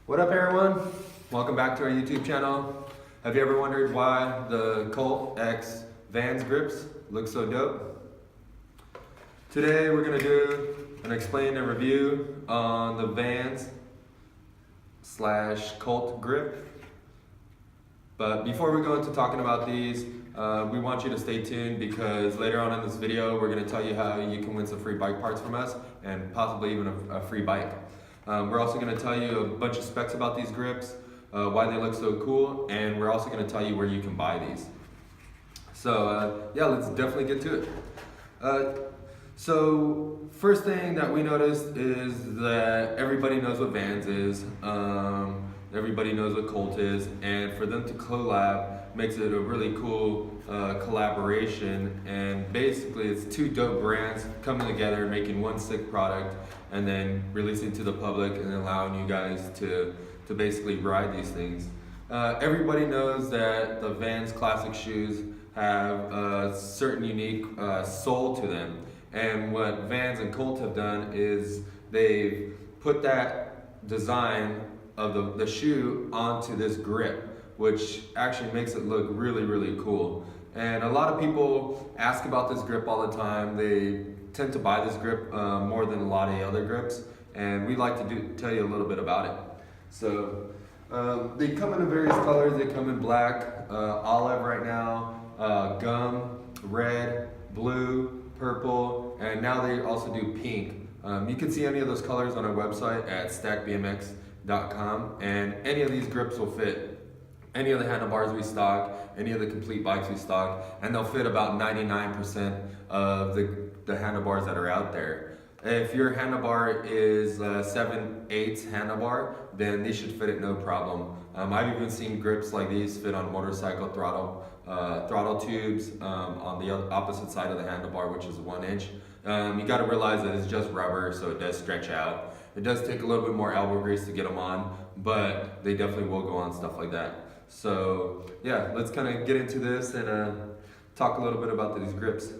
What up, everyone? Welcome back to our YouTube channel. Have you ever wondered why the Colt X Vans grips look so dope? Today we're going to do an explain and review on the Vans / Colt grip. But before we go into talking about these, we want you to stay tuned because later on in this video we're going to tell you how you can win some free bike parts from us and possibly even a free bike. We're also going to tell you a bunch of specs about these grips, why they look so cool, and we're also going to tell you where you can buy these. So yeah, let's definitely get to it. So first thing that we noticed is that everybody knows what Vans is, everybody knows what Colt is, and for them to collab makes it a really cool collaboration. And basically it's two dope brands coming together, making one sick product, and then releasing to the public and allowing you guys to basically ride these things. Everybody knows that the Vans classic shoes have a certain unique soul to them. And what Vans and Colt have done is they've put that design of the shoe onto this grip, which actually makes it look really, really cool. And a lot of people ask about this grip all the time. They tend to buy this grip more than a lot of the other grips, and we like to tell you a little bit about it. So they come in various colors. They come in black, olive right now, gum, red, blue, purple, and now they also do pink. You can see any of those colors on our website at stackbmx.com, and any of these grips will fit any of the handlebars we stock, any of the complete bikes we stock, and they'll fit about 99% of the handlebars that are out there. If your handlebar is 7/8 handlebar, then these should fit it no problem. I've even seen grips like these fit on Motorcycle Throttle throttle tubes on the opposite side of the handlebar, which is 1 inch. You got to realize that it's just rubber, so it does stretch out. It does take a little bit more elbow grease to get them on, but they definitely will go on stuff like that. So yeah, let's kind of get into this and talk a little bit about these grips.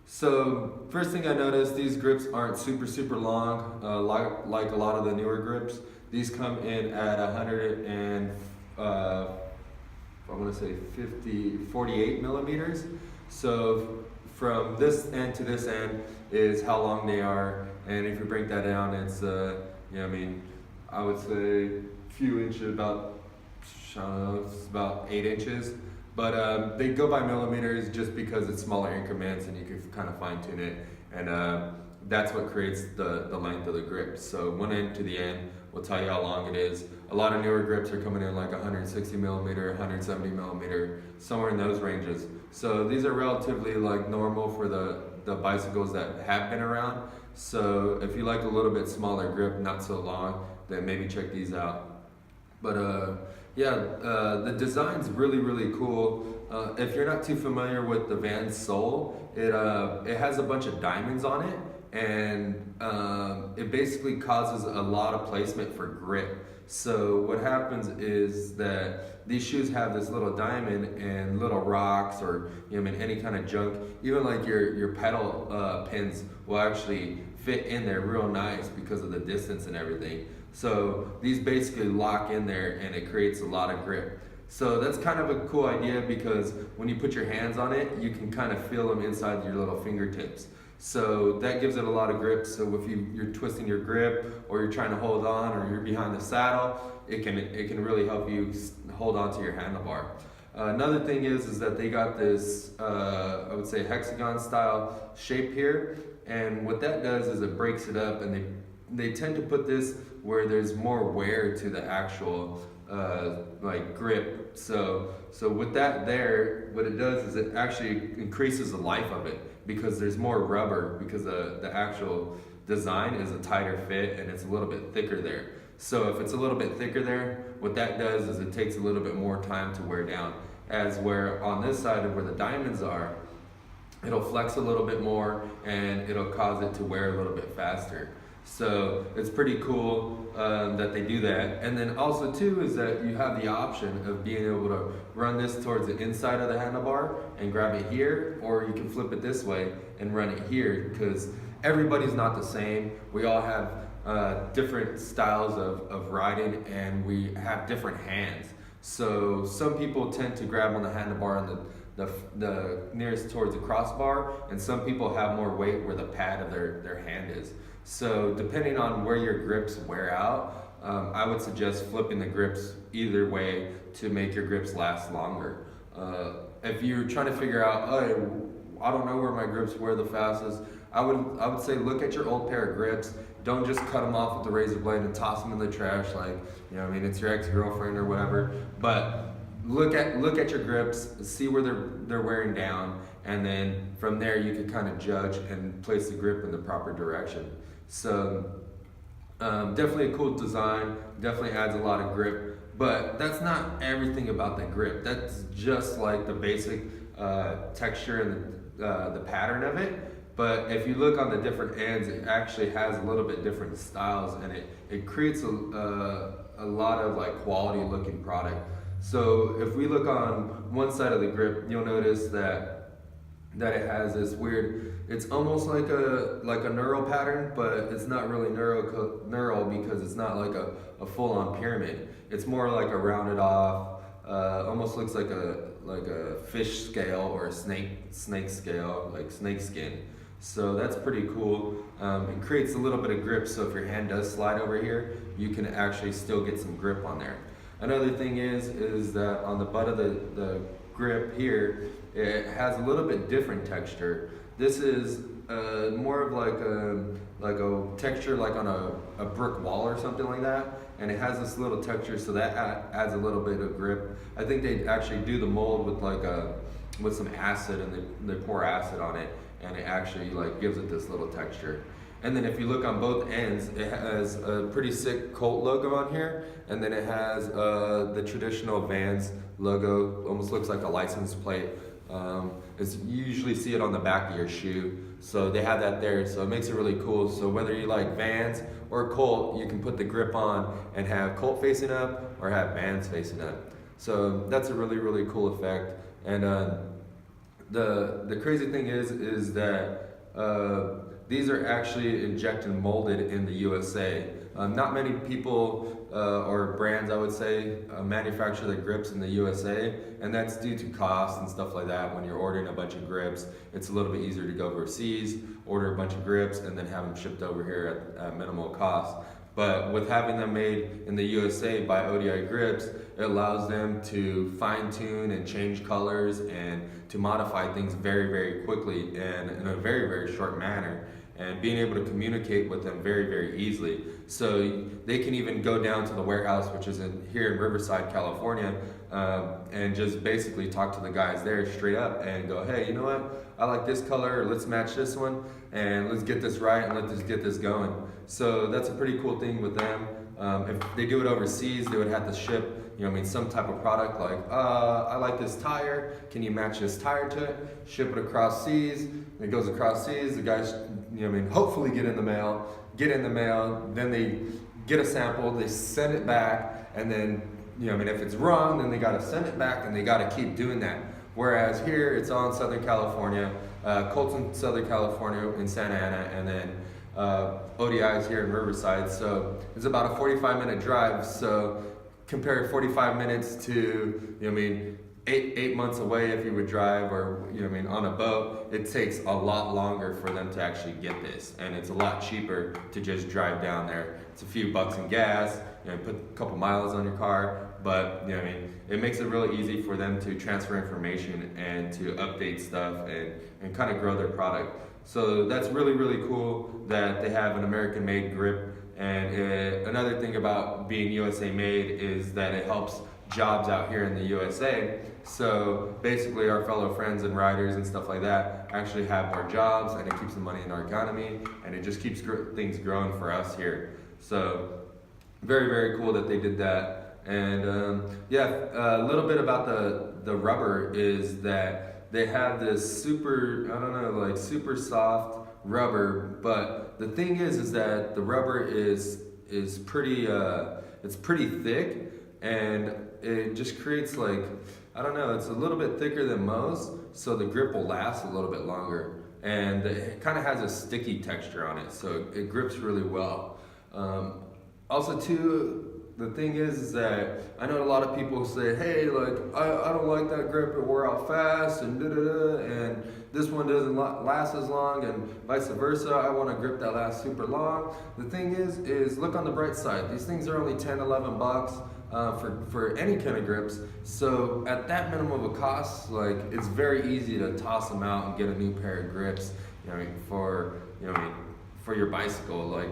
So first thing I noticed, these grips aren't super long like a lot of the newer grips. These come in at 100 and I want to say 48 millimeters. So from this end to this end is how long they are, and if you break that down, it's I would say a few inches, about I don't know, it's about 8 inches. But they go by millimeters just because it's smaller increments and you can kind of fine tune it, and that's what creates the length of the grip. So one end to the end will tell you how long it is. A lot of newer grips are coming in like 160 millimeter, 170 millimeter, somewhere in those ranges. So these are relatively like normal for the bicycles that have been around. So if you like a little bit smaller grip, not so long, then maybe check these out. But the design's really cool. If you're not too familiar with the Vans sole, it has a bunch of diamonds on it, and it basically causes a lot of placement for grip. So what happens is that these shoes have this little diamond, and little rocks or any kind of junk, even like your pedal pins will actually fit in there real nice because of the distance and everything. So these basically lock in there and it creates a lot of grip. So that's kind of a cool idea because when you put your hands on it, you can kind of feel them inside your little fingertips. So that gives it a lot of grip. So if you're twisting your grip, or you're trying to hold on, or you're behind the saddle, it can really help you hold on to your handlebar. Another thing is that they got this, I would say, hexagon style shape here. And what that does is it breaks it up, and they tend to put this where there's more wear to the actual grip. So with that there, what it does is it actually increases the life of it because there's more rubber, because the actual design is a tighter fit and it's a little bit thicker there. So if it's a little bit thicker there, what that does is it takes a little bit more time to wear down. As where on this side of where the diamonds are, it'll flex a little bit more and it'll cause it to wear a little bit faster. So it's pretty cool that they do that. And then also too is that you have the option of being able to run this towards the inside of the handlebar and grab it here, or you can flip it this way and run it here, because everybody's not the same. We all have different styles of riding, and we have different hands. So some people tend to grab on the handlebar and the nearest towards the crossbar, and some people have more weight where the pad of their hand is. So depending on where your grips wear out, I would suggest flipping the grips either way to make your grips last longer. If you're trying to figure out, oh, I don't know where my grips wear the fastest, I would say look at your old pair of grips. Don't just cut them off with the razor blade and toss them in the trash like, you know, I mean, it's your ex-girlfriend or whatever. But look at your grips, see where they're wearing down, and then from there you can kind of judge and place the grip in the proper direction. So definitely a cool design, definitely adds a lot of grip, but that's not everything about the grip. That's just like the basic texture and the pattern of it. But if you look on the different ends, it actually has a little bit different styles, and it creates a lot of like quality looking product. So if we look on one side of the grip, you'll notice that it has this weird, it's almost like a knurl pattern, but it's not really knurl because it's not like a full-on pyramid. It's more like a rounded off, almost looks like a fish scale or a snake scale, like snake skin. So that's pretty cool. It creates a little bit of grip, so if your hand does slide over here, you can actually still get some grip on there. Another thing is that on the butt of the grip here, it has a little bit different texture. This is more of like a texture like on a brick wall or something like that, and it has this little texture, so that adds a little bit of grip. I think they actually do the mold with some acid, and they pour acid on it, and it actually like gives it this little texture. And then if you look on both ends, it has a pretty sick Colt logo on here, and then it has the traditional Vans logo, almost looks like a license plate. You usually see it on the back of your shoe, so they have that there, so it makes it really cool. So whether you like Vans or Colt, you can put the grip on and have Colt facing up or have Vans facing up. So that's a really, really cool effect. And the crazy thing is that these are actually injected molded in the USA. Not many people or brands, I would say, manufacture their grips in the USA, and that's due to cost and stuff like that. When you're ordering a bunch of grips, it's a little bit easier to go overseas, order a bunch of grips, and then have them shipped over here at minimal cost. But with having them made in the USA by ODI Grips, it allows them to fine tune and change colors and to modify things very, very quickly and in a very, very short manner, and being able to communicate with them very, very easily. So they can even go down to the warehouse, which is here in Riverside, California, and just basically talk to the guys there straight up and go, hey, you know what? I like this color, let's match this one, and let's get this right, and let's just get this going. So that's a pretty cool thing with them. If they do it overseas, they would have to ship, you know, I mean, some type of product like, I like this tire, can you match this tire to it? Ship it across seas, it goes across seas, the guys, you know, I mean, hopefully get in the mail, then they get a sample, they send it back, and then, you know, I mean, if it's wrong, then they gotta send it back, and they gotta keep doing that. Whereas here, it's all in Southern California, Colt's in Southern California, in Santa Ana, and then ODI is here in Riverside, so it's about a 45-minute drive. So compare 45 minutes to, you know, I mean, eight months away if you would drive, or, you know, I mean, on a boat, it takes a lot longer for them to actually get this, and it's a lot cheaper to just drive down there. It's a few bucks in gas, you know, put a couple miles on your car, but, you know, I mean, it makes it really easy for them to transfer information and to update stuff and kind of grow their product. So that's really, really cool that they have an American-made grip. And another thing about being USA made is that it helps jobs out here in the USA. So basically our fellow friends and riders and stuff like that actually have more jobs, and it keeps the money in our economy, and it just keeps things growing for us here. So very, very cool that they did that. And yeah, a little bit about the rubber is that they have this super, I don't know, like super soft rubber, but the thing is that the rubber is pretty, it's pretty thick, and it just creates like, I don't know, it's a little bit thicker than most, so the grip will last a little bit longer, and it kind of has a sticky texture on it, so it grips really well. Also too, the thing is that I know a lot of people say, hey, like, I don't like that grip, it wore out fast, and and this one doesn't last as long, and vice versa. I want a grip that lasts super long. The thing is look on the bright side. These things are only 10, 11 bucks for any kind of grips. So at that minimum of a cost, like, it's very easy to toss them out and get a new pair of grips, for your bicycle. Like,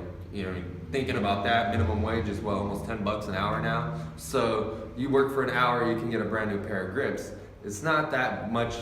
thinking about that, minimum wage is almost 10 bucks an hour now. So you work for an hour, you can get a brand new pair of grips. It's not that much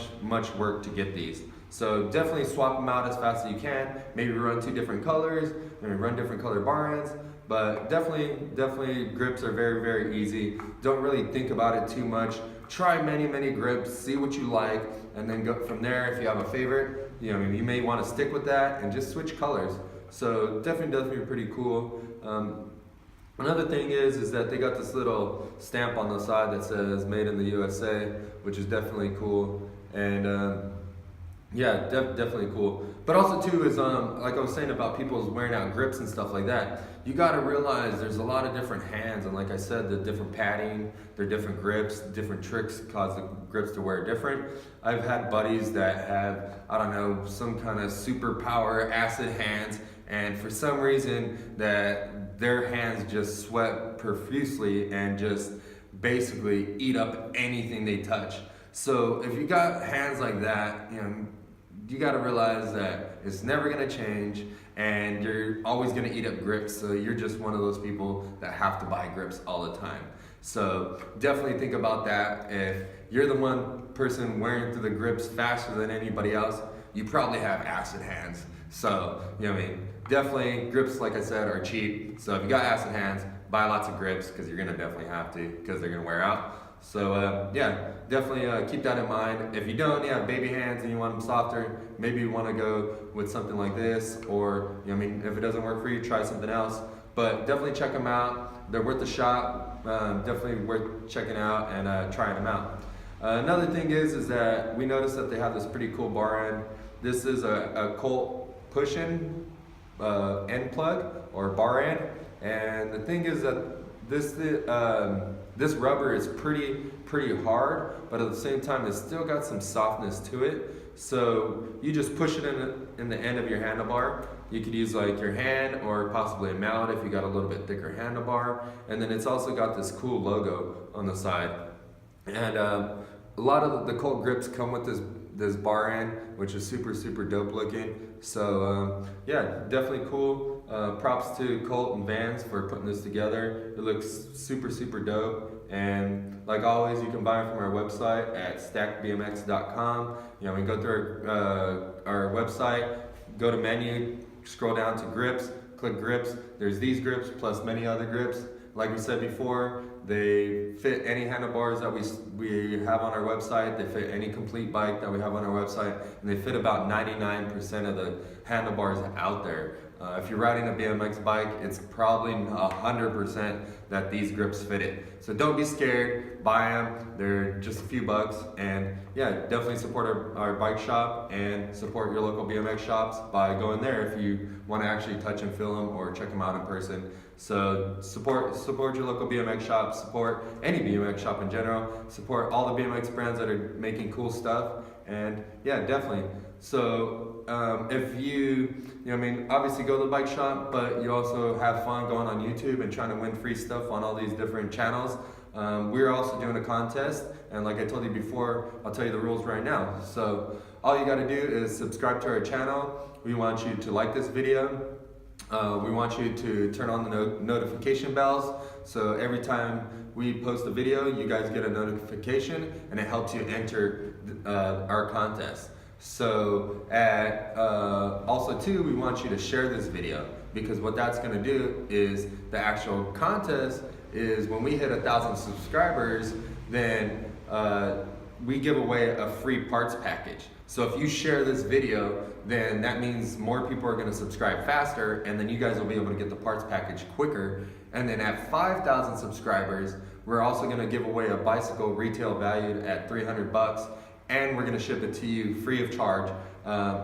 work to get these. So definitely swap them out as fast as you can. Maybe run 2 different colors, maybe run different color bar ends. But definitely grips are very, very easy. Don't really think about it too much. Try many grips, see what you like, and then go from there. If you have a favorite, you may want to stick with that and just switch colors. So definitely pretty cool. Another thing is that they got this little stamp on the side that says "Made in the USA," which is definitely cool. And yeah, definitely cool. But also too is like I was saying about people's wearing out grips and stuff like that. You got to realize there's a lot of different hands, and like I said, the different padding, their different grips, different tricks cause the grips to wear different. I've had buddies that have, I don't know, some kind of superpower acid hands, and for some reason that their hands just sweat profusely and just basically eat up anything they touch. So if you got hands like that, you got to realize that it's never going to change, and you're always going to eat up grips. So you're just one of those people that have to buy grips all the time. So definitely think about that. If you're the one person wearing through the grips faster than anybody else, you probably have acid hands. So, definitely grips, like I said, are cheap. So if you got acid hands, buy lots of grips, because you're going to definitely have to, because they're going to wear out. So yeah, definitely keep that in mind. If you don't, you have baby hands and you want them softer, maybe you want to go with something like this, or if it doesn't work for you, try something else. But definitely check them out. They're worth a shot. Definitely worth checking out and trying them out. Another thing is that we noticed that they have this pretty cool bar end. This is a Colt push-in end plug or bar end, and the thing is that this rubber is pretty hard, but at the same time it's still got some softness to it. So you just push it in the end of your handlebar. You could use like your hand or possibly a mallet if you got a little bit thicker handlebar. And then it's also got this cool logo on the side. And a lot of the Colt grips come with this bar end, which is super dope looking. So yeah, definitely cool. Props to Colt and Vans for putting this together. It looks super dope. And like always, you can buy them from our website at stackedbmx.com. We can go through our website, go to menu, scroll down to grips, click grips. There's these grips plus many other grips. Like we said before, they fit any handlebars that we have on our website. They fit any complete bike that we have on our website, and they fit about 99% of the handlebars out there. If you're riding a BMX bike, it's probably 100% that these grips fit it. So don't be scared, buy them. They're just a few bucks, and yeah, definitely support our bike shop and support your local BMX shops by going there if you want to actually touch and feel them or check them out in person. So support your local BMX shop, support any BMX shop in general, support all the BMX brands that are making cool stuff, and yeah, definitely. So if you obviously go to the bike shop, but you also have fun going on YouTube and trying to win free stuff on all these different channels, we're also doing a contest, and like I told you before, I'll tell you the rules right now. So all you got to do is subscribe to our channel. We want you to like this video. We want you to turn on the notification bells, so every time we post a video, you guys get a notification, and it helps you enter our contest. So also too, we want you to share this video, because what that's going to do is the actual contest is when we hit 1,000 subscribers, then we give away a free parts package. So if you share this video, then that means more people are going to subscribe faster, and then you guys will be able to get the parts package quicker. And then at 5,000 subscribers, we're also going to give away a bicycle retail valued at $300, and we're going to ship it to you free of charge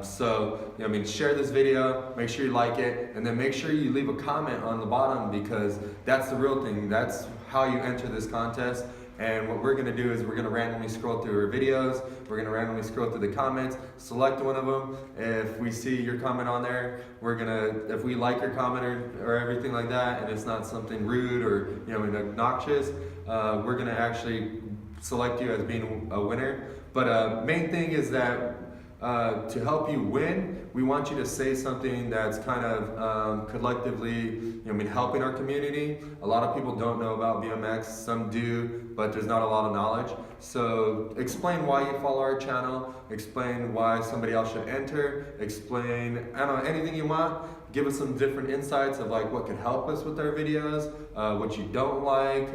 So, share this video, make sure you like it, and then make sure you leave a comment on the bottom, because that's the real thing. That's how you enter this contest. And what we're gonna do is we're gonna randomly scroll through our videos, we're gonna randomly scroll through the comments, select one of them. If we see your comment on there, if we like your comment or everything like that, and it's not something rude or obnoxious, we're gonna actually select you as being a winner. But main thing is that to help you win, we want you to say something that's kind of collectively, helping our community. A lot of people don't know about BMX, some do, but there's not a lot of knowledge. So explain why you follow our channel, explain why somebody else should enter, explain, anything you want. Give us some different insights of like what could help us with our videos, what you don't like,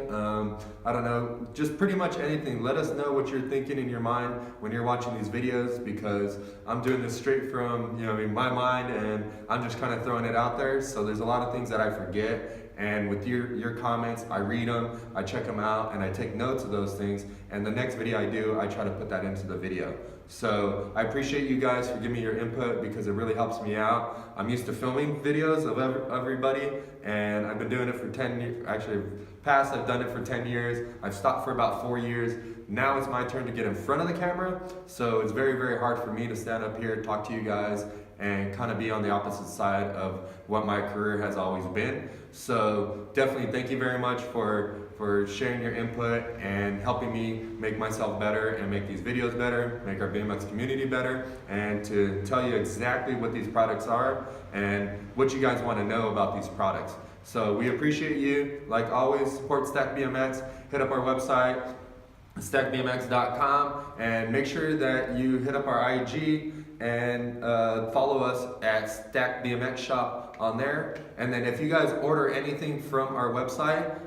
just pretty much anything. Let us know what you're thinking in your mind when you're watching these videos, because I'm doing this straight from my mind, and I'm just kind of throwing it out there. So there's a lot of things that I forget. And with your comments, I read them, I check them out, and I take notes of those things. And the next video I do, I try to put that into the video. So I appreciate you guys for giving me your input, because it really helps me out. I'm used to filming videos of everybody, and I've been doing it for 10 years. Actually, I've done it for 10 years. I've stopped for about 4 years. Now it's my turn to get in front of the camera. So it's very, very hard for me to stand up here, talk to you guys, and kind of be on the opposite side of what my career has always been. So definitely thank you very much for sharing your input and helping me make myself better and make these videos better, make our BMX community better, and to tell you exactly what these products are and what you guys want to know about these products. So we appreciate you. Like always, support Stack BMX. Hit up our website, stackbmx.com, and make sure that you hit up our IG and follow us at Stack BMX Shop on there. And then if you guys order anything from our website,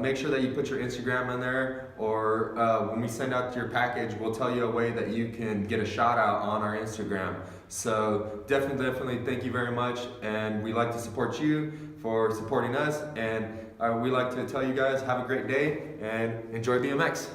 make sure that you put your Instagram in there, or when we send out your package, we'll tell you a way that you can get a shout out on our Instagram. So definitely thank you very much, and we like to support you for supporting us, and we like to tell you guys have a great day and enjoy BMX.